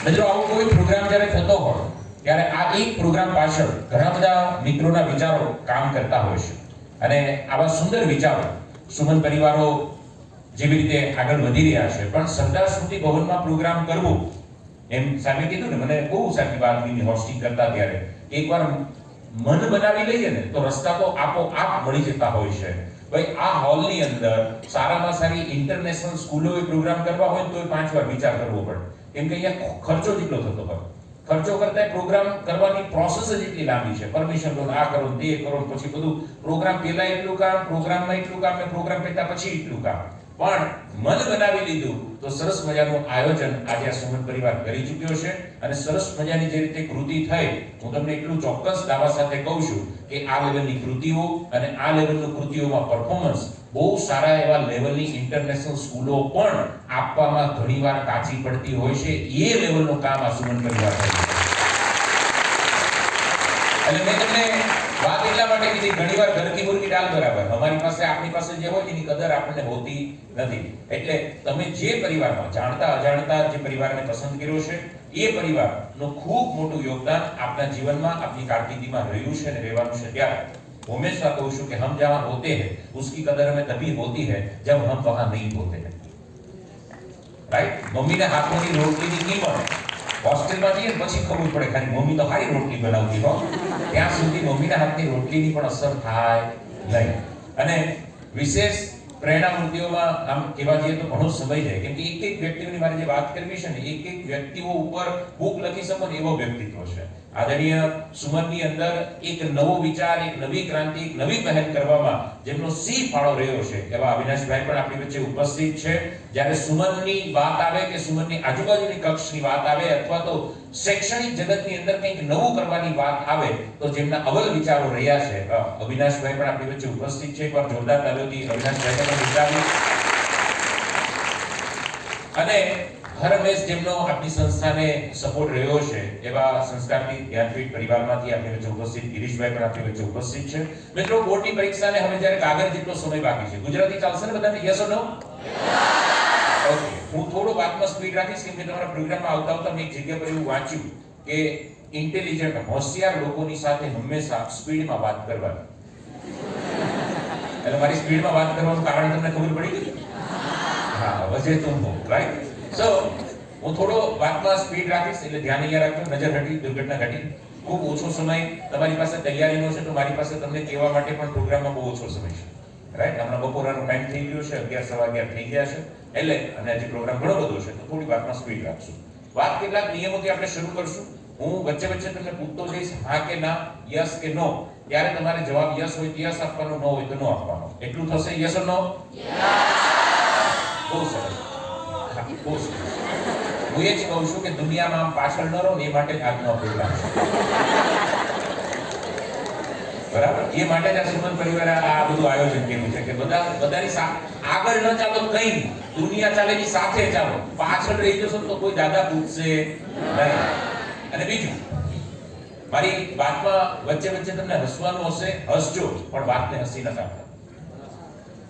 મિત્રો આવો કોઈ પ્રોગ્રામ જ્યારે થતો હોય ત્યારે આ એક પ્રોગ્રામ પાછળ ઘણા બધા મિત્રોના વિચારો કામ કરતા હોય છે અને આવા સુંદર વિચારો સુમન પરિવારો જેવી રીતે આગળ વધી રહ્યા છે પણ સરદાર સ્મૃતિ ભવનમાં પ્રોગ્રામ કરવો એમ સામે કીધું ને મને બહુ સાચી વાત ની હોસ્ટિંગ કરતા ત્યારે એકવાર મન બનાવી લઈએ ને તો રસ્તા તો આપોઆપ મળી જતા હોય છે ભાઈ આ હોલની અંદર સારામાં સારી ઇન્ટરનેશનલ સ્કૂલોએ પ્રોગ્રામ કરવા હોય તો 5 વાર વિચાર કરવો પડે કેમ કે અહીંયા ખર્ચો જેટલો થતો હોય ખર્ચો કરતા પ્રોગ્રામ કરવાની પ્રોસેસ જ એટલી લાંબી છે પરમિશન લો આ કરો તે કરો પછી બધું પ્રોગ્રામ પહેલા એટલું કામ પ્રોગ્રામમાં એટલું કામ ને પ્રોગ્રામ પહેલા પછી એટલું કામ પણ મન બનાવી લીધું તો સરસ મજાનું આયોજન આજે આ સુમન પરિવાર કરી ચૂક્યો છે અને સરસ મજાની જે રીતે કૃતિ થઈ હું તમને એટલું ચોક્કસ દાવા સાથે કહું છું કે આ લેવલની કૃતિઓ અને આ લેવલની કૃતિઓમાં પરફોર્મન્સ બહુ સારા એવા લેવલની ઇન્ટરનેશનલ સ્કૂલો પણ આપવામાં ઘણીવાર કાચી પડતી હોય છે એ લેવલનું કામ આ સુમન પરિવાર કરે છે અને મેં તમને વાત એટલા માટે કીધી ઘણીવાર ઘર કી મુર્ગી દાલ બરાબર અમારી પાસે આપણી પાસે જે હોય એની કદર આપણને હોતી નથી એટલે તમે જે પરિવારમાં જાણતા અજાણતા જે પરિવારને પસંદ કર્યો છે એ પરિવારનું ખૂબ મોટું યોગદાન આપના જીવનમાં આપની કારકિર્દીમાં રહ્યું છે અને રહેવાનું છે ત્યારે हमेशा कहूं છું कि हम जहां होते हैं उसकी कदर हमें तभी होती है जब हम वहां नहीं होते हैं राइट मम्मी ने हाथों की रोटली की कीमत હોસ્ટેલમાં જઈએ પછી ખબર પડે ખાલી મમ્મી તો સારી રોટલી બનાવતી હો ત્યાં સુધી મમ્મીના હાથની રોટલીની પણ અસર થાય નહીં અને વિશેષ પ્રેરણા મૂર્તિઓમાં આમ કહેવા જઈએ તો ઘણો સમય જાય કેમ કે એક વ્યક્તિની મારે જે વાત કરવી છે ને એક વ્યક્તિઓ ઉપર બુક લખી શકો ને એવો વ્યક્તિત્વ છે આદરણીય સુમનની અંદર એક નવો વિચાર એક નવી ક્રાંતિ એક નવી પહેલ કરવામાં જેમનો સિંહ ફાળો રહ્યો છે એવા અવિનાશભાઈ પણ આપણી વચ્ચે ઉપસ્થિત છે જ્યારે સુમનની વાત આવે કે સુમનની આજુબાજુની કક્ષની વાત આવે અથવા તો શૈક્ષણિક જગતની અંદર કંઈક નવું કરવાની વાત આવે તો જેમના અવલ વિચારો રહ્યા છે અવિનાશભાઈ પણ આપણી વચ્ચે ઉપસ્થિત છે એકવાર જોરદાર તાલીઓથી અવિનાશભાઈને પણ બિરદાવીએ અને હરમેશ જેમનો આપણી સંસ્થાને સપોર્ટ રહ્યો છે એવા સંસ્કારથી જ્ઞાનપીઠ પરિવારમાંથી આપણી વચ્ચે ઉપસ્થિત ગિરીશભાઈ પણ આપણી વચ્ચે ઉપસ્થિત છે મિત્રો બોર્ડની પરીક્ષાને હવે જ્યારે કાગળ જેટલો સમય બાકી છે ગુજરાતી ચાલશે ને બધાને યસ ઓર નો ઓકે હું થોડો વાતમાં સ્પીડ રાખીશ કેમ કે તમારા પ્રોગ્રામમાં આવતા મેં એક જગ્યા પર એવું વાંચ્યું કે ઇન્ટેલિજન્ટ હોશિયાર લોકોની સાથે હંમેશા સ્પીડમાં વાત કરવાની એટલે મારી સ્પીડમાં વાત કરવાનું કારણ તમને ખબર પડી ગઈ હા વજે તુમ હો રાઈટ સો હું થોડો વાતમાં સ્પીડ રાખીશ એટલે ધ્યાન અહીંયા રાખજો નજર હટી દુર્ઘટના ઘટી ખૂબ ઓછો સમય તમારી પાસે તૈયારીનો છે તો મારી પાસે તમને કહેવા માટે પણ પ્રોગ્રામમાં બહુ ઓછો સમય છે રાઈટ હમણાં બપોરનો ટાઈમ થઈ ગયો છે 11:11 થઈ ગયા છે એટલે અને હજી પ્રોગ્રામ ઘણો બધો છે તો થોડી વાતમાં સ્પીડ રાખશું વાત કેટલાક નિયમોથી આપણે શરૂ કરશું હું વચ્ચે વચ્ચે તમને પૂછતો જઈશ હા કે ના યસ કે નો ત્યારે તમારે જવાબ યસ હોય તો યસ આપવાનો નો હોય તો નો આપવાનો એટલું થશે યસ ઓર નો બહુ સરસ બહુ સરસ હું એ જ કહું છું કે દુનિયામાં આમ પાછળ ન રહો ને એ માટે જ આજનો પ્રોગ્રામ છે બરાબર એ માટે જ આ સુમન પરિવારે આ બધું આયોજન કર્યું છે કે બધાની આગળ ન ચાલો કઈ નહીં દુનિયા ચાલે એની સાથે ચાલો પાછળ રહી જશો તો કોઈ દાદા પૂછશે નહીં અને બીજું મારી વાતમાં વચ્ચે વચ્ચે તમને હસવાનું હશે હસજો પણ વાતને હસી ન કાઢતા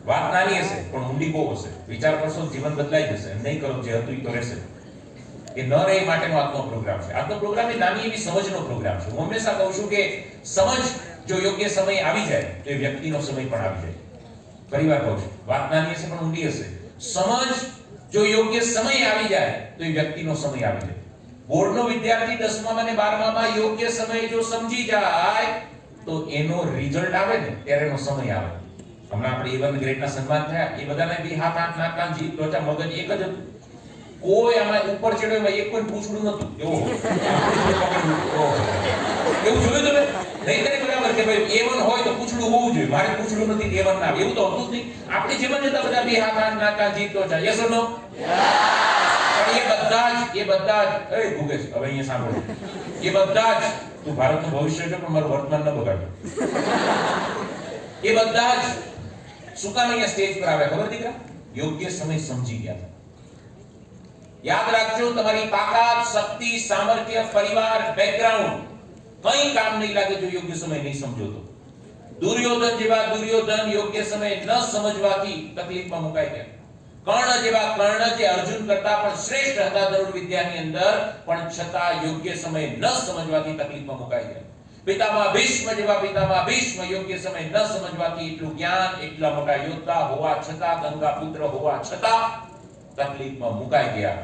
વાત નાની હશે પણ ઊંડી બહુ હશે વિચાર કરશો જીવન બદલાઈ જશે નહીં કરો જે હતું એ તો રહેશે એ ન રહે માટેનો આજનો પ્રોગ્રામ છે આજનો પ્રોગ્રામ એ નાની એવી સમજનો પ્રોગ્રામ છે હું હંમેશા કહું છું કે સમજ જો યોગ્ય સમય આવી જાય તો એ વ્યક્તિનો સમય પણ આવી જાય પરિવાર કહું છું વાત નાની હશે પણ ઊંડી હશે સમજ જો યોગ્ય સમય આવી જાય તો એ વ્યક્તિનો સમય આવી જાય બોર્ડનો વિદ્યાર્થી 10મા અને 12મામાં યોગ્ય સમય જો સમજી જાય તો એનો રિઝલ્ટ આવે ને ત્યારે એનો સમય આવે હમણાં આપણે A1 ગ્રેડના સન્માન થયા એ બધાને બી હાથ આંખ નાક કાન જીભ ત્વચા મગજ એક જ હતું કોઈ આમાં ઉપર ચડ્યો એમાં એક કોઈ પૂછડું નતું એવું જોયું તમે નહીં કરે બરાબર કે ભાઈ A1 હોય તો પૂછડું હોવું જોઈએ મારે પૂછડું નથી A1 ના એવું તો હતું જ નહીં આપણે જેમ જ હતા બધા બી હાથ આંખ નાક કાન જીભ ત્વચા યસ ઓર નો પણ એ બધા જ એ ગુગેશ હવે અહીંયા સાંભળો એ બધા જ તું ભારતનું ભવિષ્ય છે પણ મારું વર્તમાન ન બગાડ એ બધા જ શું કામ અહીંયા સ્ટેજ પર આવ્યા ખબર દીકરા યોગ્ય સમય સમજી ગયા હતા યાદ રાખજો તમારી તાકાત શક્તિ સામર્થ્ય પરિવાર બેકગ્રાઉન્ડ કંઈ કામ નહીં લાગે જો યોગ્ય સમય નહીં સમજો તો દુર્યોધન જેવા દુર્યોધન યોગ્ય સમય ન સમજવાથી તકલીફમાં મુકાઈ ગયા કર્ણ જેવા કર્ણ જે અર્જુન કરતા પણ શ્રેષ્ઠ હતા ધનુર વિદ્યાની અંદર, પણ છતાં યોગ્ય સમય ન સમજવાથી તકલીફમાં મુકાઈ ગયા. પિતામહ ભીષ્મ જેવા પિતામહ ભીષ્મ યોગ્ય સમય ન સમજવાથી એટલું જ્ઞાન, એટલા મોટા યોદ્ધા હોવા છતાં, ગંગા પુત્ર હોવા છતાં તકલીફમાં મુકાઈ ગયા.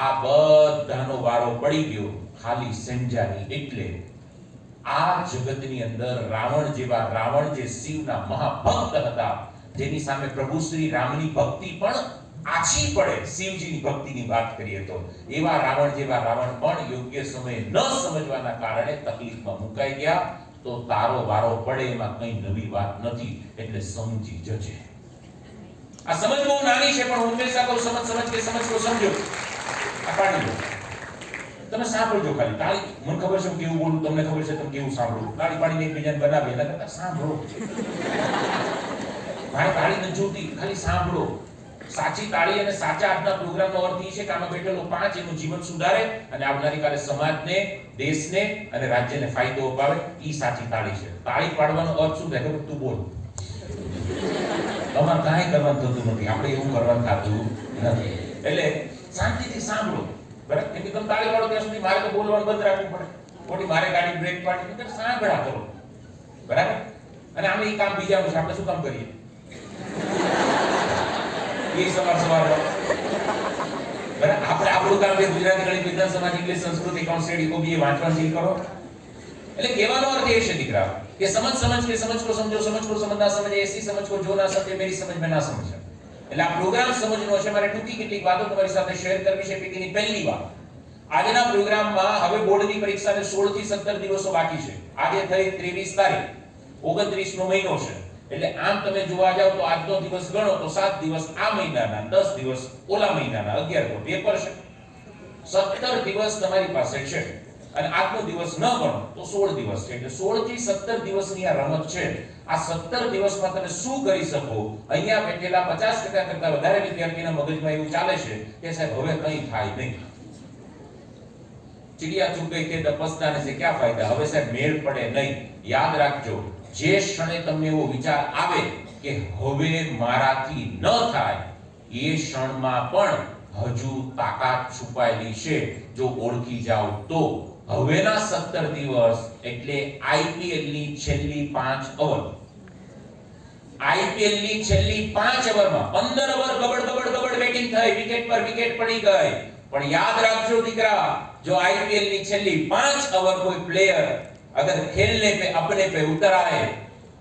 આ બધાનો વારો પડી ગયો ખાલી સંજાની. એટલે આ જગતની અંદર રાવણ જે શિવના મહાભક્ત હતા, જેની સામે પ્રભુ શ્રી રામની ભક્તિ પણ આછી પડે, શિવજીની ભક્તિની વાત કરીએ તો, એવા રાવણ જેવા રાવણ પણ યોગ્ય સમયે ન સમજવાના કારણે તકલીફમાં મુકાઈ ગયા. તો તારો વારો પડે એમાં કઈ નવી વાત નથી, એટલે સમજી જજે. આ સમજ બહુ નાની છે, પણ હું હંમેશા કહું સમજ કે સમજો. આ પાડી લો. તમે સાંભળજો ખાલી. તાળી મને ખબર છે કેવું બોલું, તમને ખબર છે તમે કેવું સાંભળો. તાળી પાડીને એકબીજાને બનાવે એના કરતા સાંભળો. ભાઈ તાળી નથી જોતી, ખાલી સાંભળો. સાચી તાળી અને સાચા આજના પ્રોગ્રામનો અર્થ એ છે કે આમાં બેઠેલો 5 એનું જીવન સુધારે અને આવનારી કાલે સમાજને, દેશને અને રાજ્યને ફાયદો અપાવે. ઈ સાચી તાળી છે. તાળી પાડવાનો અર્થ શું થાય ખબર? તું બોલ. તમારે કાંઈ કરવાનું થતું નથી, આપણે એવું કરવાનું થતું નથી. એટલે શાંતિથી સાંભળો. બરાબર? કેમ કે તમે તાળી પાડો ત્યાં સુધી મારે તો બોલવાનું બંધ રાખવું પડે. ખોટી મારે ગાડી બ્રેક પાડી એટલે સાંભળા કરો. બરાબર? અને આમે ઈ કામ બીજાનું છે, આપણે શું કામ કરીએ? એ સવાર બરાબર, આપણે આપણું કામ છે ગુજરાતી, ગણિત, વિજ્ઞાન, સમાજ, ઇંગ્લિશ, સંસ્કૃત, એકાઉન્ટ, સ્ટડી, ઓબીએ વાંચવાનું શીખ કરો. એટલે કહેવાનો અર્થ એ છે દીકરા કે સમજ કે સમજ કો સમજો, સમજ કો સમજ ના સમજે, એસી સમજ કો જો ના સમજે, મેરી સમજ में ના સમજે. એટલે આ પ્રોગ્રામ સમજનો છે. મારે ટૂંકી કેટલીક વાતો તમારી સાથે શેર કરવી છે. પૈકીની પહેલી વાત, આજના પ્રોગ્રામમાં હવે બોર્ડની પરીક્ષાને 16 થી 17 દિવસો બાકી છે. આજે થઈ 23 તારીખ, 29 નો મહિનો છે. એટલે આમ તમે જોવા જાવ તો આજનો દિવસ ગણો તો 7 દિવસ આ મહિનાના, 10 દિવસ ઓલા મહિનાના, 11 નો પેપર છે. 17 દિવસ તમારી પાસે છે. અને આજનો દિવસ ન ગણો તો 16 દિવસ છે. એટલે 16 થી 17 દિવસની આ રમત છે. આ 17 દિવસમાં તમે શું કરી શકો? અહીંયા બેઠેલા 50% કરતા વધારે વિદ્યાર્થીના મગજમાં એવું ચાલે છે કે સાહેબ હવે કંઈ થાય નહીં. ચિડિયા ચૂક ગઈ કે તપસ્યાને છે ક્યાં ફાયદા? હવે સાહેબ મેળ પડે નહીં. યાદ રાખજો, જે ક્ષણે તમને એવો વિચાર આવે કે હવે મારાથી ન થાય, એ ક્ષણમાં પણ હજુ તાકાત છુપાયેલી છે. જો ઓળખી જાવ તો હવેના 17 દિવસ એટલે આઈપીએલ ની છેલ્લી 5 ઓવર, આઈપીએલ ની છેલ્લી 5 ઓવરમાં 15 ઓવર ગબડ બેટિંગ થઈ, વિકેટ પર વિકેટ પડી ગઈ. પણ યાદ રાખજો દીકરા, જો आईपीएल ની છેલ્લી 5 ઓવર કોઈ પ્લેયર अगर खेलने पे अपने पे उतर आए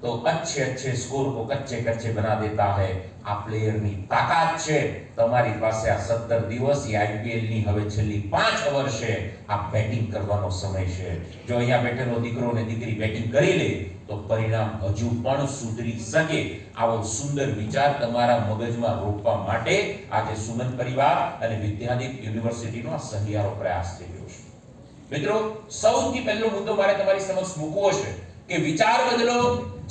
तो अच्छे स्कोर को कच्चे बना देता है. આ પ્લેયર ની તાકાત છે. તમારી પાસે આ 17 દિવસ આઈપીએલ ની હવે છેલ્લી 5 ઓવર છે. આ બેટિંગ કરવાનો સમય છે. જો અહીંયા બેઠેલો દીકરો ને દીકરી બેટિંગ કરી લે તો પરિણામ હજુ પણ સુધરી શકે. આવો સુંદર વિચાર તમારા મગજમાં રોપવા માટે આજે સુમન પરિવાર અને વિદ્યાદીપ યુનિવર્સિટીનો આ સહિયારો પ્રયાસ થઈ રહ્યો છે. મિત્રો, સૌથી પહેલો મુદ્દો મારે તમારી સમક્ષ મૂકવો છે કે વિચાર બદલો,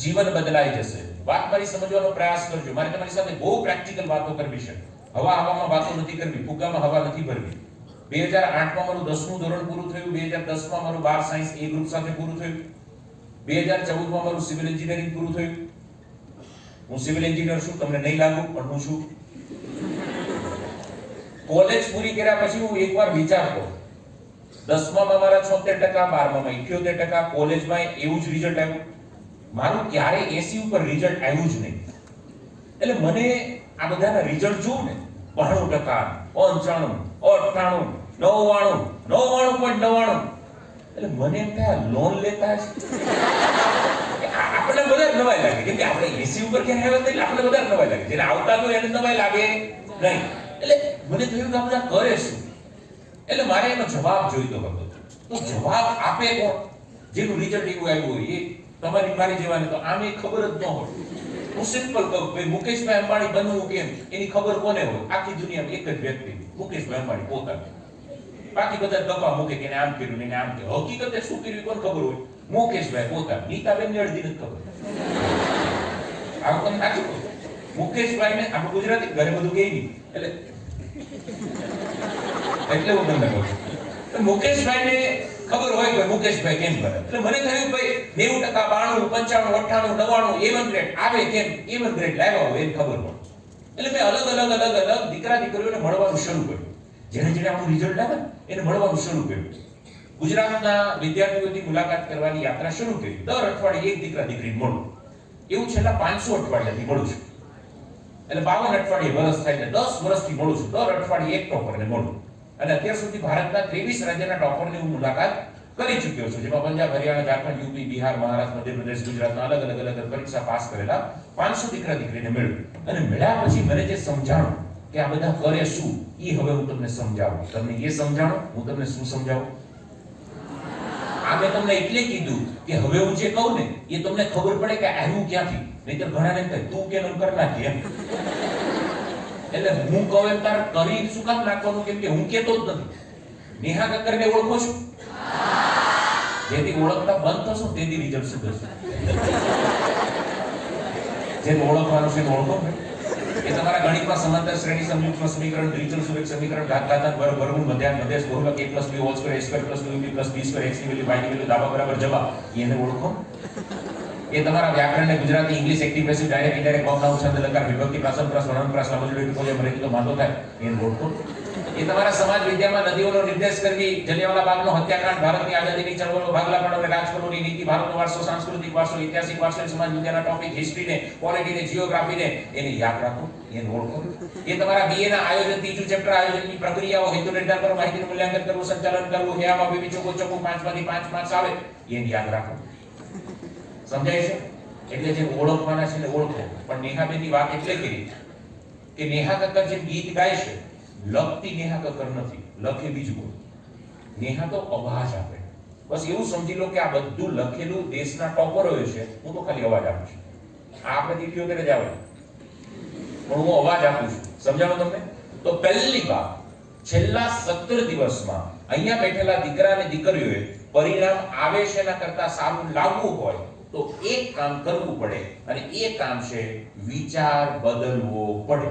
જીવન બદલાઈ જશે. વાત મારી સમજવાનો પ્રયાસ કરજો. મારે તમારી સાથે બહુ પ્રેક્ટિકલ વાતો કરવી છે. હવામાં વાતો નથી કરવી, ફુગ્ગામાં હવા નથી ભરવી. 2008માં મારું 10મું ધોરણ પૂરું થયું. 2010માં મારું 12 સાયન્સ એ ગ્રુપ સાથે પૂરું થયું. 2014માં મારું સિવિલ એન્જિનિયરિંગ પૂરું થયું. હું સિવિલ એન્જિનિયર છું, તમને નહીં લાગુ પણ હું છું. કોલેજ પૂરી કર્યા પછી હું એકવાર વિચારતો, 10માં મારા 76%, 12માં 78%, કોલેજમાં એવું જ રિઝલ્ટ આવ્યું. મારું ક્યારે 80 ઉપર રિઝલ્ટ આવ્યું જ નહીં. એટલે મને આ બધાના રિઝલ્ટ જોઉં ને, 92%, 95, 98, 99.99, એટલે મને એમ થાય લોન લેતા છે. આપણે બધા નવાઈ લાગે, કેમ કે આપણે 80 ઉપર ક્યારે આવ્યા એટલે આપણે બધા નવાઈ લાગે. જેને આવતા તો એને નવાઈ લાગે નહીં. એટલે મને થયું કે આ બધા કરે શું? એટલે મારે એનો જવાબ જોઈતો હતો. તો જવાબ આપે કોણ? જેનું રિઝલ્ટ એવું આવ્યું હોય એ તમારી મારી જેવાને તો આમે ખબર જ ન હોય. હું સિમ્પલ કહું, ભાઈ મુકેશભાઈ અંબાણી બનવું કેમ એની ખબર કોને હોય? આખી દુનિયામાં એક જ વ્યક્તિ, મુકેશભાઈ અંબાણી પોતાને. બાકી બધા ગપ્પા મૂકે કે આમ કર્યું ને આમ કર્યું. હકીકતે શું કર્યું કોને ખબર હોય? મુકેશભાઈ પોતાને. નીતાબેન ને અડધી નથી ખબર. આવું તમે સાચું કહો. મુકેશભાઈ ને આપણે ગુજરાતી ઘરે બધું કહે નહીં એટલે હું તમને કહું છું. મુકેશભાઈ ને ખબર હોય કે મુકેશભાઈ કેમ કરે. એટલે મને થયું ભાઈ 90%, 92%, 95%, 98%, 99 A1 ગ્રેડ આવે કેમ? A1 ગ્રેડ લાવ્યા હોય એને ખબર હોય. એટલે મેં અલગ દીકરા દીકરીઓને મળવાનું શરૂ કર્યું. જેને જેને આપણું રિઝલ્ટ આવે એને મળવાનું શરૂ કર્યું. ગુજરાતના વિદ્યાર્થીઓની મુલાકાત કરવાની યાત્રા શરૂ કરી. દર અઠવાડિયે એક દીકરા દીકરીને મળું. એવું છેલ્લા 500 અઠવાડિયાથી મળું છું. એટલે 52 અઠવાડિયે વર્ષ થાય એટલે 10 વર્ષથી મળું છું. દર અઠવાડિયે એક ટોપરને મળું. અને અત્યાર સુધી ભારતના 23 રાજ્યના ટોપરની હું મુલાકાત કરી ચૂક્યો છું, જેમાં પંજાબ, હરિયાણા, ઝારખંડ, યુપી, બિહાર, મહારાષ્ટ્ર, મધ્યપ્રદેશ, ગુજરાતના અલગ પરીક્ષા પાસ કરેલા 500 દીકરા દીકરીને મળ્યું. અને મળ્યા પછી મને જે સમજાણું કે આ બધા કરે શું, એ હવે હું તમને સમજાવું. તમને એ સમજાણું, હું તમને શું સમજાવું? આ મેં તમને એટલે કીધું કે હવે હું જે કહું ને એ તમને ખબર પડે કે આવ્યું ક્યાંથી. નહીંતર ઘણાને એમ થાય તું કે નમ કર નાખી એમ. એટલે હું કહું એમ તારે કરી શું કામ નાખવાનું, કેમ કે હું કેતો જ નથી. નેહા કક્કરને ઓળખો છો? જેથી ઓળખતા બંધ થશો તેથી રિઝલ્ટ સુધરશે. જેને ઓળખવાનું છે ઓળખો. એ તમારા ગણિતમાં સમાંતર શ્રેણી, સંયુક્ત સમીકરણ, દ્વિચલ સુરેખ સમીકરણ, ઘાત વર્ગમૂળ, મધ્યાંક, મધ્યસ્થ, બહુલક, a + b whole square, a square + 2b + b square, x ની વેલ્યુ, y ની વેલ્યુ, દાવા બરાબર જવાબ. એને ઓળખો. એ તમારા વ્યાકરણ ને Gujarati, English, active, passive, direct, indirect, ભાવ, નાઉન, છંદ, અલંકાર, વિભક્તિ, પ્રાસમ, પ્રાસ, વર્ણન, પ્રાસ, લાંબુ, કોઈ મરેથી તો માંદો થાય. એને ઓળખો. એ તમારા સમાજ વિદ્યામાં નદીઓનો નિર્દેશ કરવી, જલિયાવાલા બાગનો હત્યાકાંડ, ભારતની આઝાદીની ચળવળો, ભાગલાપણ અને રાજકારણની નીતિ, ભારતનો વારસો, સાંસ્કૃતિક વારસો, ઐતિહાસિક વારસો, સમાજ વિદ્યાના ટોપિક, હિસ્ટ્રીને, પોલિટીને, જીઓગ્રાફીને એને યાદ રાખો, એને ઓળખો. એ તમારા બીએ ના આયોજન, ત્રીજું ચેપ્ટર આયોજનની પ્રક્રિયાઓ, હેતુ નિર્ધારણ કરો, માહિતીનું મૂલ્યાંકન કરવું, સંચાલન કરવું, હેયામાં વિવિધ ચોકો 5 માંથી 5 માર્ક્સ આવે, એને યાદ રાખો. સમજાય છે? એટલે જે ઓળખવાના છે ને ઓળખો. પણ નેહાબેનની વાત એટલે કરી કે નેહા કક્કર જે ગીત ગાય છે, લખતી નેહા કક્કર નથી, લખે બીજું કોઈ. નેહા તો અવાજ આપે. બસ એવું સમજી લો કે આ બધું લખેલું દેશના ટોપરોએ છે, હું તો ખાલી અવાજ આપું છું. આ આપણે દીકરીઓ કરે જ આવે, પણ હું અવાજ આપું છું. સમજાણો તમને? તો પહેલી વાત, છેલ્લા 17 દિવસમાં અહીંયા બેઠેલા દીકરા અને દીકરીઓએ પરિણામ આવે છે એના કરતા સારું લાવવું હોય તો એક કામ કરવું પડે, અને એ કામ છે વિચાર બદલવો પડે.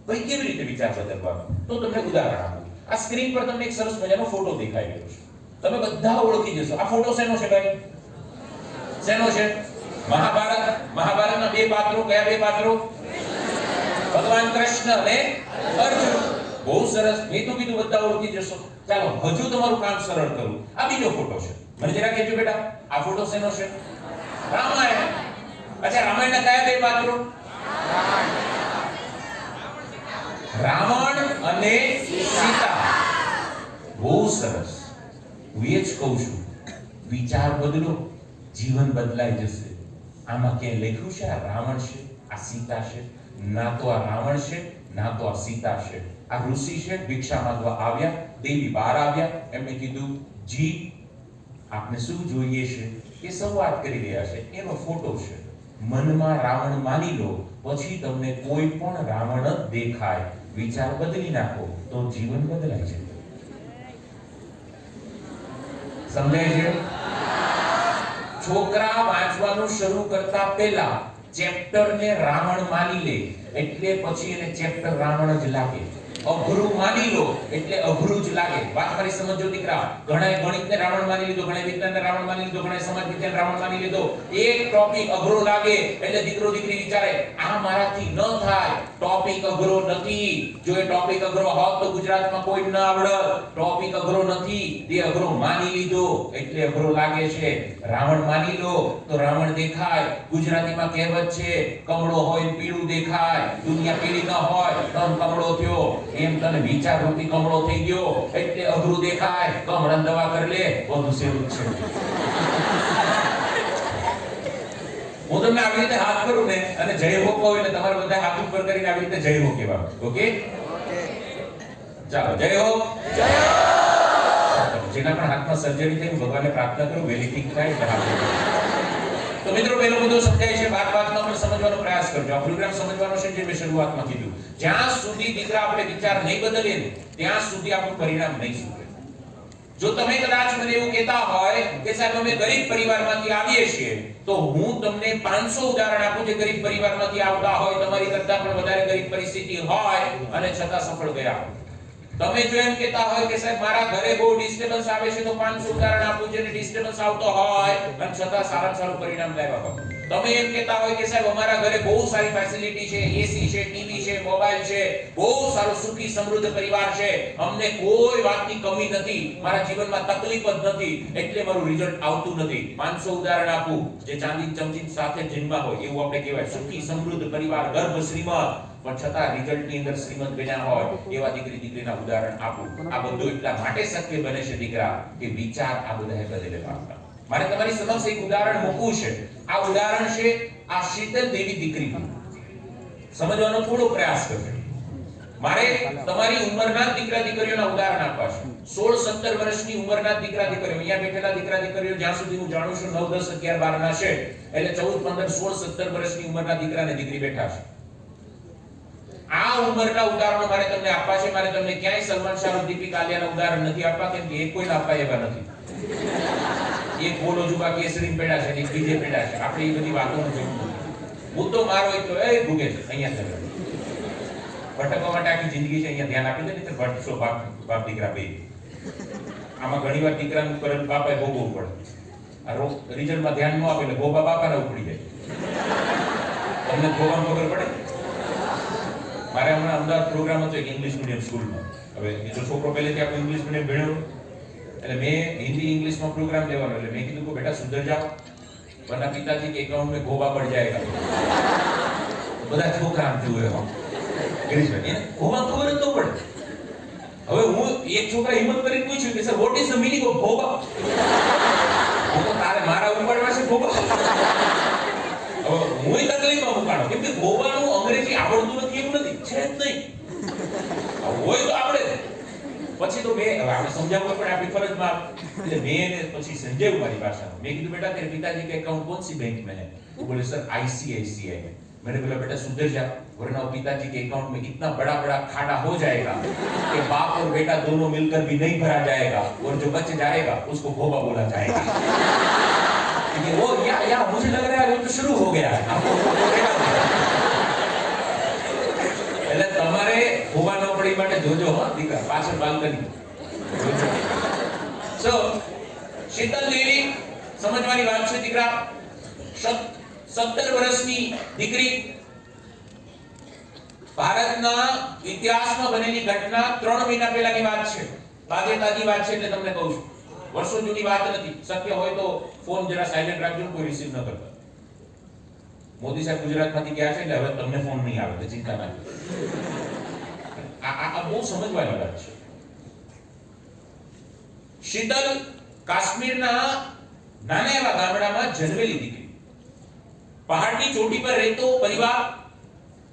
ભાઈ કેવી રીતે વિચાર બદલવાનો? તો તમને ઉદાહરણ આપું. આ સ્ક્રીન પર તમને એક સરસ મજાનો ફોટો દેખાઈ રહ્યો છે. તમે બધા ઓળખી જશો. આ ફોટો શેનો છે ભાઈ? શેનો છે? મહાભારતના બે પાત્રો. કયા બે પાત્રો? ભગવાન કૃષ્ણ અને અર્જુન. બહુ સરસ. મેં તો કીધું બધા ઓળખી જશો. ચાલો હજુ તમારું કામ સરળ કરું. આ બીજો ફોટો છે. મને જરા કહેજો બેટા, આ ફોટો શેનો છે? રામાયણ. અચ્છા, રામાયણના કયા બે પાત્રો? રાવણ અને સીતા. બહુ સરસ. હું એ જ કહું છું, વિચાર બદલો, જીવન બદલાઈ જશે. આમાં ક્યાંય લખ્યું છે આ રાવણ છે, આ સીતા છે? ના તો આ રાવણ છે, ના તો આ સીતા છે. આ ઋષિ છે, ભિક્ષા માંગવા આવ્યા, દેવી બહાર આવ્યા, એમને કીધું જી આપને શું જોઈએ છે? એ સંવાદ કરી રહ્યા છે, એનો ફોટો છે. મનમાં રાવણ માની લો, પછી તમને કોઈ પણ રાવણ જ દેખાય. વિચાર બદલી નાખો તો જીવન બદલાય છે. સમજાય છે? છોકરા વાંચવાનું શરૂ કરતા પહેલા ચેપ્ટરને રાવણ માની લે એટલે પછી એને ચેપ્ટર રાવણ જ લાગે. અઘરું માની લો એટલે અઘરું જ લાગે. વાત કરી સમજો દીકરા. ઘણાએ ગણિતને રાવણ માની લીધો, ઘણાએ વિજ્ઞાનને રાવણ માની લીધો, ઘણાએ સમાજ વિજ્ઞાન રાવણ માની લીધો. એક ટોપિક અઘરો લાગે એટલે દીકરો દીકરી વિચારે આ મારાથી ન થાય. ટોપિક અઘરો નથી. જો એ ટોપિક અઘરો હોત તો ગુજરાતમાં કોઈ ન આવડત. ટોપિક અઘરો નથી, તે અઘરો માની લીધો એટલે અઘરો લાગે છે. રાવણ માની લો તો રાવણ દેખાય. ગુજરાતીમાં કહેવત છે, કમળો હોય ને પીળું દેખાય. દુનિયા પીળી ન હોય તો કમળો થયો. એમ તને વિચાર રૂપી કમળો થઈ ગયો એટલે અઘરું દેખાય. કમળાની દવા કરી લે, બધું સેવું છે. હું તમને આવી રીતે હાથ કરું ને અને જય હો કહું એટલે તમારે બધા હાથ ઉપર કરીને આવી રીતે જય હો કહેવાનું. ઓકે? ચાલો, જય હો. જય હો. જેના પણ હાથમાં સર્જરી થઈ, ભગવાનને પ્રાર્થના કરું વહેલી ઠીક થાય એટલે હાથ. તો મિત્રો, પહેલો મુદ્દો સમજાય છે. વાતમાં પણ સમજવાનો પ્રયાસ કરજો. આ પ્રોગ્રામ સમજવાનો છે જે મેં શરૂઆતમાં કીધું. જ્યાં સુધી દીકરા આપણે વિચાર નહીં બદલીએ ને ત્યાં સુધી આપણું પરિણામ નહીં સુધરે. જો તમે કદાચ મને એવું કહેતા હોય કે સાહેબ અમે ગરીબ પરિવારમાંથી આવીએ છીએ, તો હું તમને 500 ઉદાહરણ આપું જે ગરીબ પરિવારમાંથી આવતા હોય, તમારી કરતા પણ વધારે ગરીબ પરિસ્થિતિ હોય અને છતાં સફળ ગયા. તમે જો એમ કહેતા હોય કે સાહેબ મારા ઘરે બહુ ડિસ્ટર્બન્સ આવે છે, તો 500 ઉદાહરણ આપું જેને ડિસ્ટર્બન્સ આવતો હોય અને છતાં સારામાં સારું પરિણામ લાવ્યા હોય. તમે એમ કહેતા હોય કે સાહેબ અમારા ઘરે બહુ સારી ફેસિલિટી છે, એસી છે, ટીવી છે, મોબાઈલ છે, બહુ સારો સુખી સમૃદ્ધ પરિવાર છે, અમને કોઈ વાતની કમી નથી, મારા જીવનમાં તકલીફ જ નથી, એટલે મારું રિઝલ્ટ આવતું નથી. 500 ઉદાહરણ આપું જે ચાંદી ચમચી સાથે જન્મા હોય એવું આપણે કહેવાય સુખી સમૃદ્ધ પરિવાર, ગર્ભ શ્રીમંત, પણ છતાં રિઝલ્ટની અંદર શ્રીમંત બન્યા હોય એવા દીકરીના ઉદાહરણ આપું. આ બધું એટલા માટે શક્ય બને છે દીકરા કે વિચાર આ બધાએ બદલેલા હતા. મારે તમારી સમક્ષ એક ઉદાહરણ મૂકવું છે. આ ઉદાહરણ છે આ શીતલ દેવી દીકરી. સમજવાનો થોડો પ્રયાસ કરજો. મારે તમારી ઉંમરના દીકરા દીકરીઓના ઉદાહરણ આપવા છે. 16-17 વર્ષની ઉંમરના દીકરા દીકરીઓ, અહીંયા બેઠેલા દીકરા દીકરીઓ જ્યાં સુધી હું જાણું છું 9, 10, 11, 12 ના છે, એટલે 14, 15, 16, 17 વર્ષની ઉંમરના દીકરા અને દીકરી બેઠા છે. આ ઉંમરના ઉદાહરણો મારે તમને આપવા છે. મારે તમને ક્યાંય સલમાન, શાહરુખ, દીપિકા, આલિયાના ઉદાહરણ નથી આપવા, કેમ કે એક કોઈને આપવા એવા નથી. એક બોલો જુબા કેસરી પેડા છે, એક બીજે પેડા છે. આપણે એ બધી વાતો નથી. મુદ્દો મારો એટલો એ ભૂગે છે અહીંયા તમે ભટકવા માટે આખી જિંદગી છે, અહીંયા ધ્યાન આપી દે ને તો ભટશો બાપ દીકરા બે. આમાં ઘણીવાર દીકરાનું કરંટ બાપાએ ભોગવવું પડે. આ રિઝલ્ટમાં ધ્યાન ન આપે એટલે ભોગા બાપાને ઉપડી જાય. તમને ભોગવાનું ખબર પડે? મારે હમણાં અમદાવાદ પ્રોગ્રામ હતો એક ઇંગ્લિશ મીડિયમ સ્કૂલમાં. હવે એ તો છોકરો પહેલેથી આપણે ઇંગ્લિશ મીડિયમ ભણ્યો, એટલે મેં હિન્દી ઇંગ્લિશમાં પ્રોગ્રામ લેવાનો, એટલે મેં કીધું કે બેટા સુધર જાઓ, વરના પિતાજી કે એકાઉન્ટ में गोबा पड़ जाएगा. બધા છોકરા આમ જુએ હો ગિરીશભાઈ, એને ગોબા ખબર જ ન પડે. હવે હું એક છોકરા હિંમત કરીને પૂછ્યું કે sir what is the meaning of ગોબા? હું તો તારે મારા ઉપાડવા છે ગોબા. હવે હું તકલીફમાં મુકાણો, કેમ કે ગોવાનું અંગ્રેજી આવડતું નથી એવું નથી, છે જ નહીં. હોય તો આપણે પછી તો મેં હવે આપણે સમજાવવું પણ આપણી ફરજમાં, એટલે મેં પછી સમજાવ્યું મારી ભાષામાં. મેં કીધું બેટા तेरे पिताजी का अकाउंट कौन सी बैंक में है? वो बोले सर ICICI में. मैंने बोला बेटा सुधर जा, वरना पिताजी के अकाउंट में इतना बड़ा बड़ा खाड़ा हो जाएगा कि बाप और बेटा दोनों मिलकर भी नहीं भरा जाएगा, और जो बच जाएगा उसको गोबा बोला जाएगा. क्योंकि वो या मुझे लग रहा है वो तो शुरू हो गया है. એટલે તમારે ગોબા ન પડી માટે જોજો હો દીકરા, પાછળ બાલ્કની જોજો. સો શીતલ દેવી સમજવાની વાત છે દીકરા. 17 વર્ષની દીકરી. ભારતના ઇતિહાસમાં બનેલી ઘટના 3 મહિના પહેલાની વાત છે. તાજી વાત છે એટલે તમને કહું છું, વર્ષો જૂની વાત નથી. શક્ય હોય તો ફોન જરા સાયલેન્ટ રાખજો, કોઈ રિસીવ ન કરતા. મોદી સાહેબ ગુજરાતમાંથી ગયા છે એટલે હવે તમને ફોન નહીં આવે, ચિંતા ના કરો. આ બહુ સમજવાની વાત છે. શીતલ કાશ્મીરના નાના એવા ગામડામાં જન્મેલી દીકરી. પહાડની ચોટી પર રહેતો પરિવાર.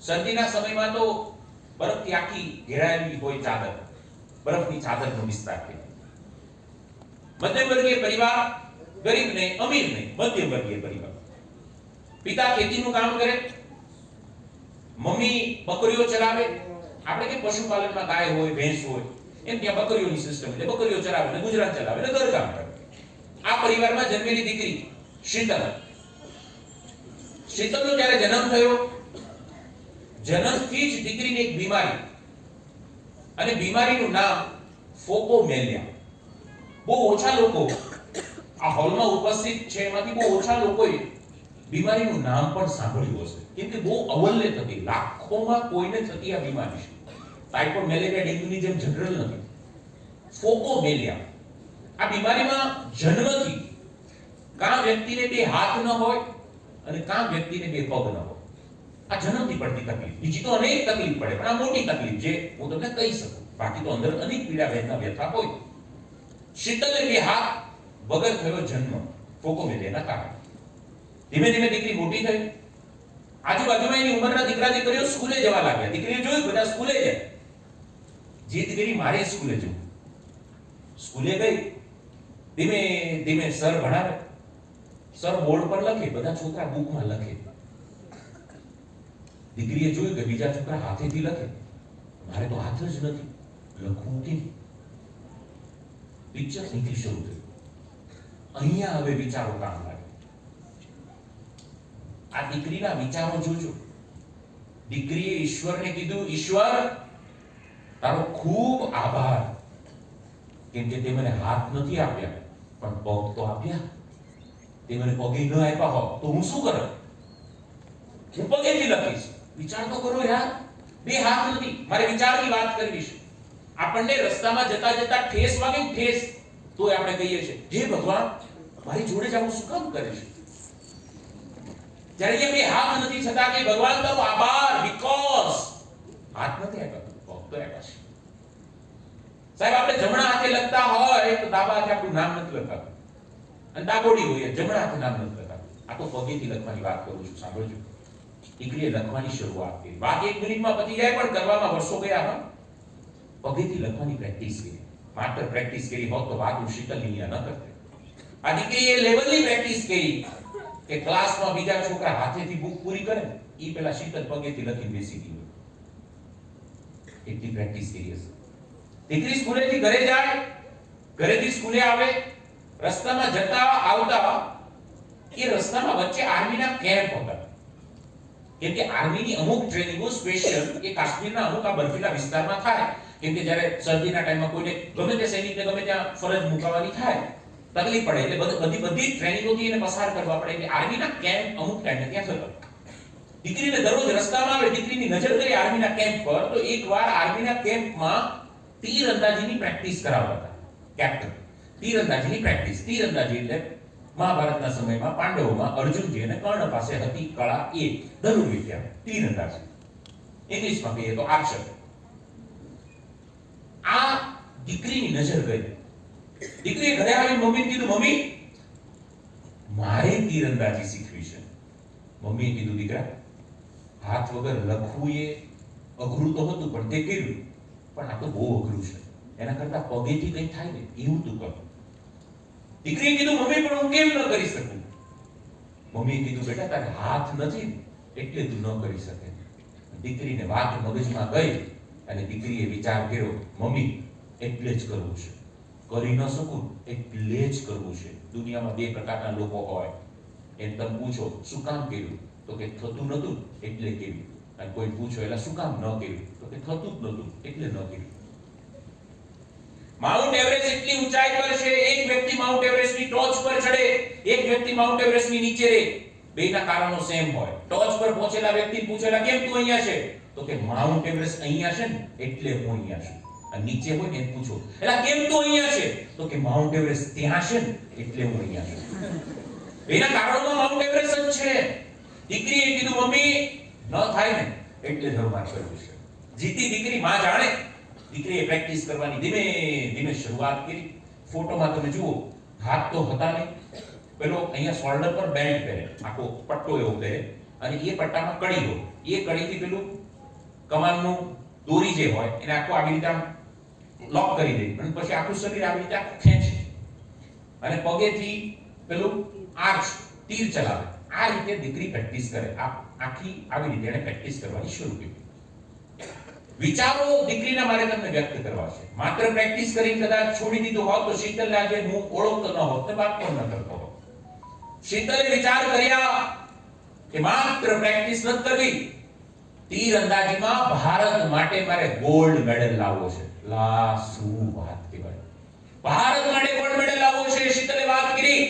શરદીના સમયમાં તો બરફથી આખી ઘેરાયેલી હોય ચાદર, બરફની ચાદરનો વિસ્તાર છે. મધ્યમ વર્ગીય પરિવાર, ગરીબ નહીં, અમીર નહીં, મધ્યમ વર્ગીય પરિવાર. પિતા ખેતીનું કામ કરે, મમ્મી બકરીઓ ચરાવે. આપણે કે પશુપાલનમાં ગાય હોય, ભેંસ હોય, એમ ત્યાં બકરીઓની સિસ્ટમ, એટલે બકરીઓ ચરાવે ને ગુજરાન ચલાવે ને ઘર કામ કરે. આ પરિવારમાં જન્મેલી દીકરી શીતલ. શીતલનો જ્યારે જન્મ થયો, જન્મથી જ દીકરીને એક બીમારી, અને બીમારીનું નામ ફોકોમેલિયા. બહુ ઓછા લોકો આ હોલમાં ઉપસ્થિત છે, એમાંથી બહુ ઓછા લોકોએ બીમારીનું નામ પણ સાંભળ્યું હશે, કેમ કે બહુ અવલ્ય થતી, લાખોમાં કોઈને થતી આ બીમારી છે. ટાઇફોઇડ, મેલેરિયા, ડેન્ગ્યુની જેમ જનરલ નથી. ફોકોમેલિયા. આ બીમારીમાં જન્મથી કાં વ્યક્તિને 2 હાથ ન હોય અને કાં વ્યક્તિને 2 પગ ન હોય. આ જન્મથી પડતી તકલીફ. બીજી તો અનેક તકલીફ પડે, પણ આ મોટી તકલીફ જે હું તમને કહી શકું. બાકી તો અંદર અનેક પીડા વેદના વ્યથા હોય. શીતલને 2 હાથ વગર થયો જન્મ ફોકોમેલિયાના કારણે. ધીમે ધીમે દીકરી મોટી થઈ. આજુબાજુમાં એની ઉંમરના દીકરા દીકરીઓ સ્કૂલે જવા લાગ્યા. દીકરીઓ જોયું બધા સ્કૂલે જાય. જીદ કરી મારે સ્કૂલે જવું. સ્કૂલે ગઈ. ધીમે ધીમે સર ભણાવે. સર બોર્ડ પર લખે, બધા છોકરા બુકમાં લખે. દીકરીએ જોયું કે બીજા છોકરા હાથેથી લખે, મારે તો હાથ જ નથી, લખવું કેમ? પિક્ચર અહીંથી શરૂ થયું. અહીંયા હવે વિચારો કામ લાગે. આ દીકરીના વિચારો જોજો. દીકરીએ ઈશ્વરને કીધું, ઈશ્વર તારો ખૂબ આભાર, કેમ કે તે મને હાથ નથી આપ્યા પણ પગ તો આપ્યા. તે મને પગે ન આપ્યા હોત તો હું શું કરત? હું પગેથી લખીશ. વિચાર તો કરો યાર, બે હાથ નથી, મારે વિચારની વાત કરવી છે. આપણને રસ્તામાં જતા જતા ઠેસ વાગે ને ઠેસ, તોય આપણે કહીએ છીએ હે ભગવાન મારી જોડે જ આવું શું કામ કરે છે? જ્યારે એ બે હાથ નથી છતાં કે ભગવાન તારો આભાર, બીકોઝ હાથ નથી આપ્યા, પગ તો આપ્યા છે. સાહેબ આપણે જમણા હાથે લખતા હોય તો ડાબા હાથે આપણું નામ નથી લખાતું, અને ડાબોડી હોય જમણા હાથે નામ નથી લખાતું. આ તો પગેથી લખવાની વાત કરું છું, સાંભળજો. દીકરીએ લખવાની શરૂઆત કરી. વાત 1 મિનિટમાં પતી જાય પણ કરવામાં વર્ષો ગયા. હા, પગેથી લખવાની પ્રેક્ટિસ કરી. માત્ર પ્રેક્ટિસ કરી હોત તો વાત હું શીતલની ન કરતે. આ દીકરીએ લેવલની પ્રેક્ટિસ કરી કે ક્લાસમાં બીજા છોકરા હાથેથી બુક પૂરી કરે ઈ પેલા શીતલ પગેથી લખી બેસી ગઈ. એટલી પ્રેક્ટિસ કરી હશે. દીકરી સ્કૂલેથી ઘરે જાય, ઘરેથી સ્કૂલે આવે, રસ્તામાં જતા આવતા એ રસ્તામાં વચ્ચે આર્મીના કેમ્પ હતા. કેમ કે આર્મીની અમુક ટ્રેનિંગો સ્પેશિયલ એ કાશ્મીરના અમુક આ બર્ફીલા વિસ્તારમાં થાય. કેમ કે જ્યારે શરદીના ટાઈમમાં કોઈને ગમે તે સૈનિકને ગમે ત્યાં ફરજ મુકાવવાની થાય, તકલીફ પડે એટલે બધી ટ્રેનિંગોથી એને પસાર કરવા પડે. એટલે આર્મીના કેમ્પ અમુક ટાઈમે ત્યાં થતા. દીકરીને દરરોજ રસ્તામાં આવે, દીકરીની નજર કરી આર્મીના કેમ્પ પર, તો એકવાર આર્મીના કેમ્પમાં તીરંદાજીની પ્રેક્ટિસ કરાવતા હતા કેપ્ટન. તીરંદાજીની પ્રેક્ટિસ. તીરંદાજી એટલે મહાભારતના સમયમાં પાંડવોમાં અર્જુનજી અને કર્ણ પાસે હતી કળા એ ધનુર્વિદ્યા, તીરંદાજી. ઇંગ્લિશમાં કહીએ તો આર્ચર. આ દીકરીની નજર ગઈ. દીકરીએ ઘરે આવીને મમ્મીને કીધું મમ્મી મારે તીરંદાજી શીખવી છે. મમ્મીએ કીધું દીકરા હાથ વગર લખવું એ અઘરું તો હતું પણ તે કર્યું, પણ આ તો બહુ અઘરું છે, એના કરતા પગેથી કંઈ થાય ને એવું તું કર. દીકરીએ કીધું મમ્મી પણ હું કેમ ન કરી શકું? મમ્મીએ કીધું બેટા તારે હાથ નથી એટલે તું ન કરી શકે. દીકરીને વાત મગજમાં ગઈ અને દીકરીએ વિચાર કર્યો મમ્મી એટલે જ કરવું છે, કરી ન શકું એટલે જ કરવું છે. દુનિયામાં 2 પ્રકારના લોકો હોય. એમ તમે પૂછો શું કામ કર્યું તો કે થતું નતું એટલે કર્યું, અને કોઈ પૂછો એટલે શું કામ ન કર્યું તો કે થતું જ નતું એટલે ન કર્યું. માઉન્ટ એવરેસ્ટ એટલી ઊંચાઈ પર છે, એક વ્યક્તિ માઉન્ટ એવરેસ્ટની ટોચ પર ચડે, એક વ્યક્તિ માઉન્ટ એવરેસ્ટની નીચે રહે. બેના કારણો સેમ હોય. ટોચ પર પહોંચેલા વ્યક્તિ પૂછેલા કેમ તું અહીંયા છે તો કે માઉન્ટ એવરેસ્ટ અહીંયા છે ને એટલે હું અહીંયા છું. અને નીચે હોય ને પૂછો એટલે કેમ તું અહીંયા છે તો કે માઉન્ટ એવરેસ્ટ ત્યાં છે ને એટલે હું અહીંયા છું. બેના કારણોમાં માઉન્ટ એવરેસ્ટ જ છે. દીકરીએ કીધું મમ્મી ન થાય ને એટલે ધર્માર કરવું છે. જીતી દીકરી માં જાણે. દીકરીએ પ્રેક્ટિસ કરવાની ધીમે ધીમે શરૂઆત કરી. ફોટોમાં તમે જુઓ હાથ તો હતા નહીં, પેલો અહીંયા શોલ્ડર પર બેલ્ટ પહેરે, આખો પટ્ટો એવો પહેરે, અને એ પટ્ટામાં કડી હોય. એ કડીથી પેલું કમાનનું દોરી જે હોય એને આખું આવી રીતે આમ લોક કરી દે, અને પછી આખું શરીર આવી રીતે આખું ખેંચે, અને પગેથી પેલું આર્ચ તીર ચલાવે. આ રીતે દીકરી પ્રેક્ટિસ કરે. આખી આવી રીતે એને પ્રેક્ટિસ કરવાની શરૂ કરી. વિચારો દીકરીના મારે તમને વ્યક્ત કરવા છે. માત્ર પ્રેક્ટિસ કરીને કદાચ છોડી દીધું હોત તો શીતલને આજે હું ઓળખતો ન હોત ને વાત પણ ન કરતો હોત. શીતલે વિચાર કર્યા કે માત્ર પ્રેક્ટિસ ન કરવી, તીરંદાજીમાં ભારત માટે મારે ગોલ્ડ મેડલ લાવવો છે. લા શું વાત કહેવાય, ભારત માટે ગોલ્ડ મેડલ લાવવો છે. શીતલે વાત કરી.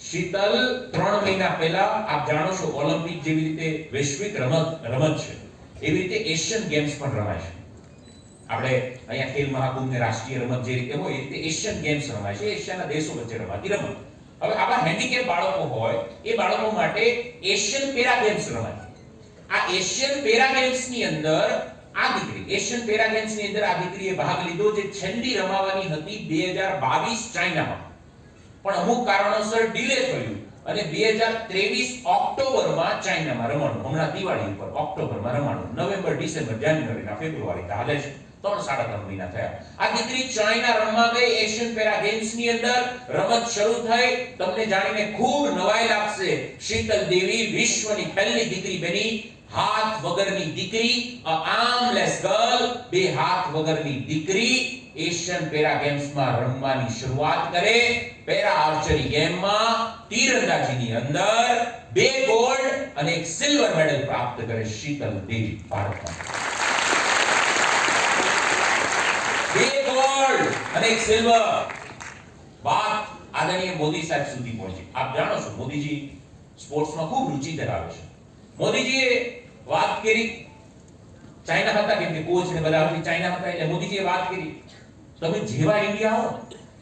શીતલ 3 મહિના પહેલા આપ જાણો છો ઓલિમ્પિક જેવી રીતે વૈશ્વિક રમત છે, એવી રીતે એશિયન ગેમ્સ પણ રમાય છે. આપણે અહીંયા ખેલ મહાકુંભ ને રાષ્ટ્રીય રમત જે રીતે હોય એ રીતે એશિયન ગેમ્સ રમાય છે. એશિયાના દેશો વચ્ચે રમાતી રમત. હવે આવા હેન્ડીકેપ બાળકો હોય એ બાળકો માટે એશિયન પેરા ગેમ્સ રમાય. આ એશિયન પેરા ગેમ્સ ની અંદર આ દીકરી એશિયન પેરા ગેમ્સ ની અંદર આ દીકરીએ ભાગ લીધો, જે છેલ્લી રમાવાની હતી 2022 ચાઇનામાં, પણ અમુક કારણોસર ડીલે થયું અને 2023 ઓક્ટોબરમાં ચાઇનામાં રમાણું. હમણાં દિવાળી ઉપર ઓક્ટોબરમાં રમાણું. નવેમ્બર, ડિસેમ્બર, જાન્યુઆરી ના ફેબ્રુઆરી હાલે છે. 3-3.5 મહિના થયા. આ દીકરી ચાઇના રમવા ગઈ એશિયન પેરા ગેમ્સ ની અંદર. રમત શરૂ થઈ. તમને જાણીને ખૂબ નવાઈ લાગશે. શીતલ દેવી વિશ્વની પહેલી દીકરી બની. હાથ વગરની દીકરી, આર્મલેસ ગર્લ, 2 હાથ વગરની દીકરી એશિયન પેરા ગેમ્સમાં રમવાની શરૂઆત કરે. પેરા આર્ચરી ગેમમાં તીરંદાજીની અંદર 2 ગોલ્ડ અને 1 સિલ્વર મેડલ પ્રાપ્ત કરે શીતલ દેવી ભારતમાં. 2 ગોલ્ડ અને 1 સિલ્વર. વાત આદરણીય મોદી સાહેબ સુધી પહોંચી. આપ જાણો છો મોદીજી સ્પોર્ટ્સમાં ખૂબ રુચિ ધરાવે છે. મોદીજીએ વાત કરી, ચાઇના હતા, કેમ કે કોચ ને બધા ચાઇના હતા, એટલે મોદીજીએ વાત કરી, તમે જેવા ઇન્ડિયા આવો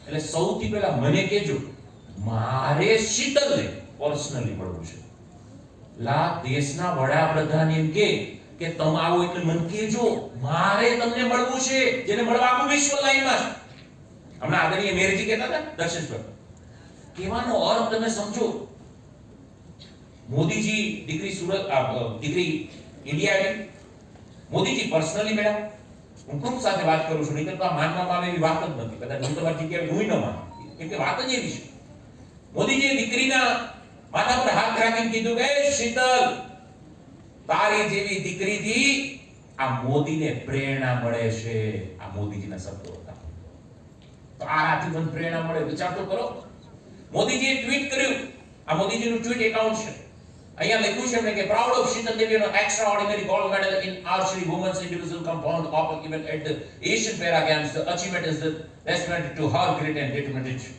એટલે સૌથી પહેલા મને કહેજો, મારે શીતલને પર્સનલી મળવું છે. લા દેશના વડાપ્રધાન એમ કે તમે આવો એટલે મને કહેજો, મારે તમને મળવું છે, જેને મળવા આખું વિશ્વ લાઈનમાં છે. હમણાં આદરણીય મેરજી કહેતા હતા દર્શેશ્વર, કહેવાનો અર્થ તમે સમજો. મોદીજી દીકરી સુરત દીકરી ઇન્ડિયા આવી, મોદીજી પર્સનલી મળ્યા. હું ખૂબ સાથે વાત કરું છું, નહીં તો આ માનવામાં આવે એવી વાત જ નથી. કદાચ હું તમારી જગ્યાએ હું ન માનું, કેમ કે વાત જ એવી છે. મોદીજીએ દીકરીના માથા પર હાથ રાખીને કીધું કે શીતલ, તારી જેવી દીકરીથી આ મોદીને પ્રેરણા મળે છે. આ મોદીજીના શબ્દો હતા. તો આથી પણ પ્રેરણા મળે, વિચાર તો કરો. મોદીજીએ ટ્વીટ કર્યું, આ મોદીજીનું ટ્વીટ એકાઉન્ટ છે. અહીંયા લખ્યું છે એમણે કે પ્રાઉડ ઓફ શીતલ દેવીનો extraordinary gold medal in archery women's individual compound copper event at the Asian Para Games. The achievement is the testament to her grit and determination.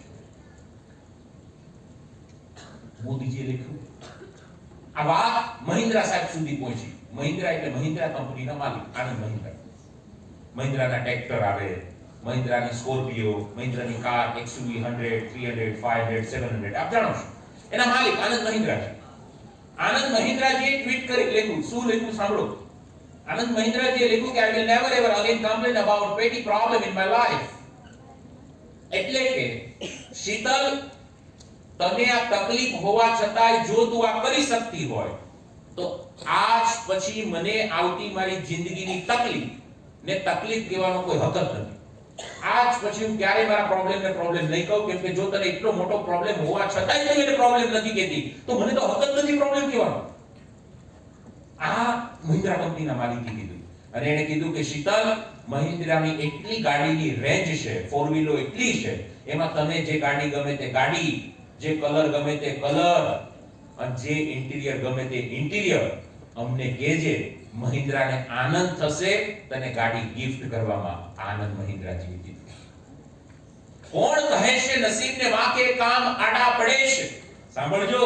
મોદીજીએ લખ્યું. આ વાત મહિન્દ્રા સાહેબ સુધી પહોંચી. મહિન્દ્રા એટલે મહિન્દ્રા કંપનીના માલિક આનંદ મહિન્દ્રા. મહિન્દ્રાના ટ્રેક્ટર આવે, મહિન્દ્રાની સ્કોર્પિયો, મહિન્દ્રાની કાર XUV 100, 300, 500, 700, આપ જાણો છો. એના માલિક આનંદ મહિન્દ્રા છે. આનંદ મહિન્દ્રાજીએ ટ્વીટ કરી લખ્યું, શું લખ્યું સાંભળો. આનંદ મહિન્દ્રાજીએ લખ્યું કે I will never ever again complain about petty problem in my life. એટલે કે શીતલ, તને આ તકલીફ હોવા છતાંય જો તું આ કરી શકતી હોય તો આજ પછી મને આવતી મારી જિંદગીની તકલીફ ને તકલીફ કહેવાનો કોઈ હક જ નથી. આજ પછી હું ક્યારે મારા પ્રોબ્લેમ નહીં કહું, કેમ કે જો તને એટલો મોટો પ્રોબ્લેમ હોવા છતાંય તું એને પ્રોબ્લેમ નથી કહેતી તો મને તો હક જ નથી પ્રોબ્લેમ કહેવાનો. આ મહિન્દ્રા કંપનીના માલિકે કીધું. અને એને કીધું કે શીતલ, મહિન્દ્રાની એટલી ગાડીની રેન્જ છે, ફોર વ્હીલો એટલી છે, એમાં તને જે ગાડી ગમે તે ગાડી, જે કલર ગમે તે કલર, અને જે ઇન્ટિરિયર ગમે તે ઇન્ટિરિયર અમને કહેજે. મહિન્દ્રાને આનંદ થશે તને ગાડી ગિફ્ટ કરવામાં. આનંદ મહિન્દ્રાજી કીધું. કોણ કહે છે નસીબને વાંકે કામ આડા પડે છે? સાંભળજો,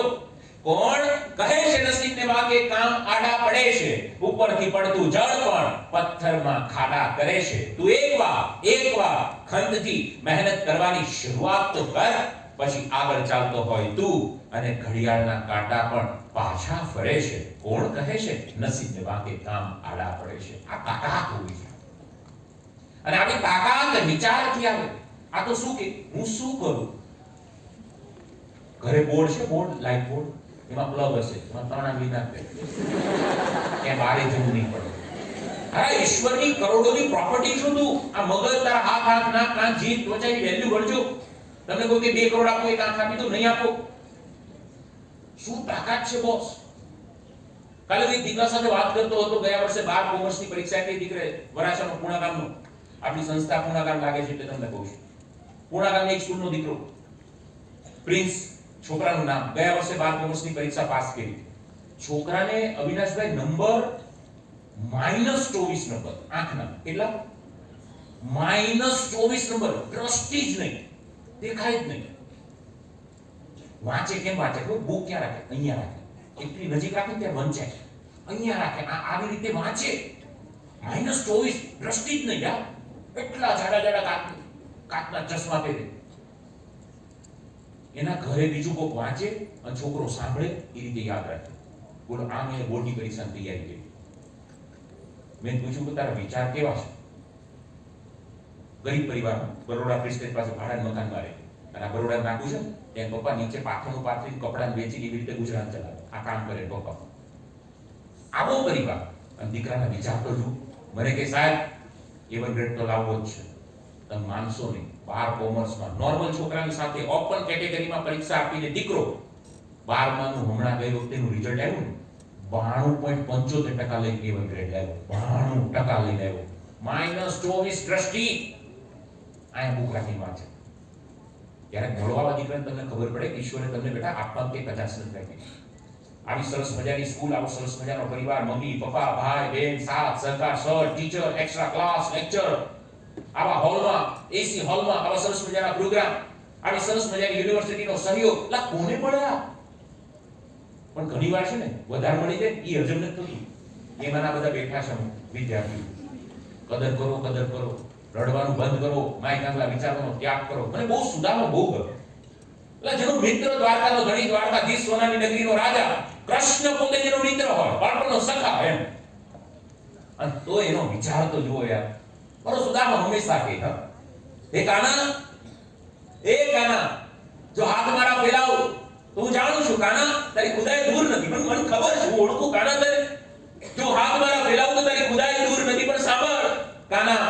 કોણ કહે છે નસીબને વાંકે કામ આડા પડે છે? ઉપરથી પડતું જળ પણ પથ્થરમાં ખાડા કરે છે. તું એકવાર ખંતથી મહેનત કરવાની શરૂઆત તો કર, પછી આગળ ચાલતો હોય તું, અને ઘડિયાળના કાંટા પણ પાછા ફરે છે. કોણ કહે છે નસીબને વાંકે કામ આડા પડે છે? આ તાકાત હોવી છે. અને આવી તાકાત વિચારથી આવે. આ તો શું કે હું શું કરું? ઘરે બોર્ડ છે, બોર્ડ, લાઈટ બોર્ડ, એમાં પ્લગ હશે, એમાં 3 આંગળી નાખે, કે બારે જવું નહીં પડે. અરે ઈશ્વરની કરોડોની પ્રોપર્ટી છું તું. આ મગજ, તારા હાથ, નાક, કાન, જીભ, ત્વચાની વેલ્યુ ગણજો. તમને કોઈ કે 2 કરોડ આપો, એક આંખ આપી તો નહીં આપો. શું તાકાત છે બોસ? કાલે એક દીકરા સાથે વાત કરતો હતો. ગયા વર્ષે 12 કોમર્સની પરીક્ષા આપી દીકરે, વરાછાનો પૂણા ગામનો. આપણી સંસ્થા પૂણા ગામ લાગે છે એટલે તમને કહું છું. પૂણા ગામની એક સ્કૂલનો દીકરો, પ્રિન્સ છોકરાનું નામ, ગયા વર્ષે 12 કોમર્સની પરીક્ષા પાસ કરી. છોકરાને અવિનાશભાઈ નંબર -24 નંબર આંખના. કેટલા? -24 નંબર. દ્રષ્ટિ જ નહીં, દેખાય જ નહીં. વાંચે કેમ વાંચે? બુક ક્યાં રાખે? અહીંયા રાખે. એટલી નજીક રાખે ત્યાં વંચાય, અહીંયા રાખે. આવી રીતે વાંચે. -24, દ્રષ્ટિ જ નહીં યાર. એટલા જાડા કાચના ચશ્મા પહેરે. એના ઘરે બીજું કોક વાંચે અને છોકરો સાંભળે, એ રીતે યાદ રાખે. બોલો, આ મેં બોર્ડની પરીક્ષાની તૈયારી કરી. મેં પૂછ્યું કે તારા વિચાર કેવા છે? ગરીબ પરિવારમાં, બરોડા પ્રેસ્ટેજ પાસે ભાડાનું મકાનમાં રહે. અને આ બરોડા નાખું છે, ત્યાં પપ્પા નીચે પાથરનું પાથરીને કપડાને વેચીને એવી રીતે ગુજરાન ચલાવે. આ કામ કરે પપ્પા. આવો પરિવાર. અને દીકરાના વિચાર તો જો. મને કે સાહેબ, એવન ગ્રેડ તો લાવવો જ છે. તમે માનશો નહીં, 12 કોમર્સમાં નોર્મલ છોકરાની સાથે ઓપન કેટેગરીમાં પરીક્ષા આપીને દીકરો 12માનું હમણાં ગઈ વખતેનું રિઝલ્ટ આવ્યું ને, 92.75% લઈને એવન ગ્રેડ લાવ્યો. 92% લઈને આવ્યો. -24 દ્રષ્ટિ. આ બુક રાખી વાંચે. ત્યારે ભણવા દીકરાને તમને ખબર પડે કે ઈશ્વરે તમને બેટા આપવા કે 50 નથી રાખી. આવી સરસ મજાની સ્કૂલ, આવો સરસ મજાનો પરિવાર, મમ્મી, પપ્પા, ભાઈ, બહેન, સાથ સહકાર, sir, teacher, extra class, lecture, આવા હોલમાં, એસી હોલમાં, આવા સરસ મજાના પ્રોગ્રામ, આવી સરસ મજાની યુનિવર્સિટીનો સહયોગ. લા કોને મળ્યા? પણ ઘણીવાર છે ને વધારે મળી જાય એ હજમ નથી થતું. એમાંના બધા બેઠા છે વિદ્યાર્થીઓ. કદર કરો, કદર કરો, રડવાનું બંધ કરો, માય કાંગલા વિચારવાનો ત્યાગ કરો. મને બહુ સુદામા બહુ ગમે. એટલે જેનો મિત્ર દ્વારકાનો ધણી, દ્વારકાધીશ, સોનાની નગરીનો રાજા, કૃષ્ણ પોતે જેનો મિત્ર હોય, બાળપણનો સખા એમ, અને તો એનો વિચાર તો જુઓ યાર. મારો સુદામા હંમેશા કહે, હે કાના, એ કાના, જો હાથ મારા ફેલાવ તો હું જાણું છું કાના તારી ખુદાઈ દૂર નથી, પણ મને ખબર છે, હું ઓળખું કાના તને. જો હાથ મારા ફેલાવ તો તારી ખુદાઈ દૂર નથી, પણ સાંભળ કાના,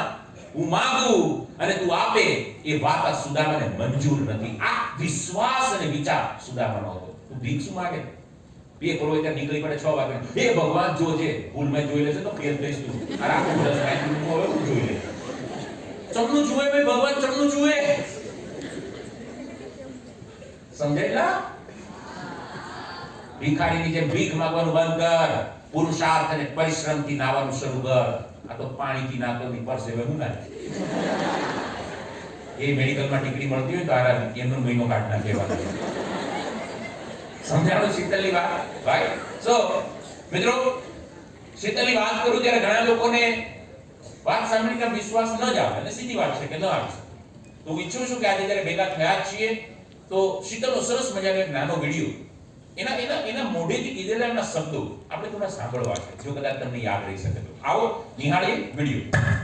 હું માંગુ અને તું આપે એ વાત આ સુદામાને મંજૂર નથી. આ વિશ્વાસ અને વિચાર સુદામાનો હતો. તું ભીખ શું માંગે? બે કરોડ ત્યાં નીકળી પડે 6 વાગે, હે ભગવાન જોજે, ભૂલમાં જોઈ લેશે તો ફેલ થઈશ તું. આ આખું વર્ષ કાંઈ હવે તું જોઈ લે. ચમનું જુએ ભાઈ, ભગવાન ચમનું જુએ. સમજાયેલા? ભિખારીની જેમ ભીખ માંગવાનું બંધ કર, પુરુષાર્થ અને પરિશ્રમથી નાવાનું શરૂ કર. આ તો પાણીથી નાતો ની પરસેવે હું નાખે. એ મેડિકલમાં ડિગ્રી મળતી હોય તો આરા એમનો મહિનો કાઢ નાખેવાનો. સમજાણું શીતલની વાત? ભાઈ સો મિત્રો, શીતલની વાત કરું ત્યારે ઘણા લોકોને વાત સાંભળીને વિશ્વાસ ન જ આવે, અને સીધી વાત છે કે ન આવે. તો હું ઈચ્છું છું કે આજે જ્યારે ભેગા થયા છીએ તો શીતલનો સરસ મજાનો એક નાનો વિડીયો, એના મોઢેથી કીધેલા એમના શબ્દો આપણે થોડા સાંભળવા છે, જો કદાચ તમને યાદ રહી શકે તો. આવો નિહાળીએ વિડીયો.